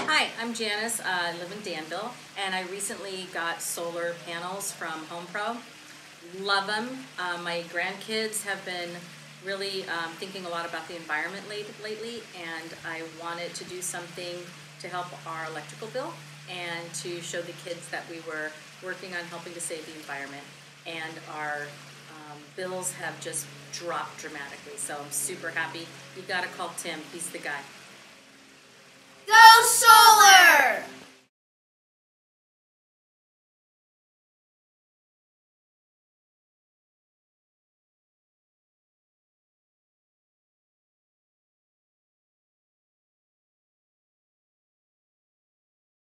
Hi, I'm Janice. I live in Danville, and I recently got solar panels from HomePro. Love them. My grandkids have been really thinking a lot about the environment lately, and I wanted to do something to help our electrical bill and to show the kids that we were working on helping to save the environment. And our bills have just dropped dramatically, so I'm super happy. You gotta call Tim, he's the guy. Go solar!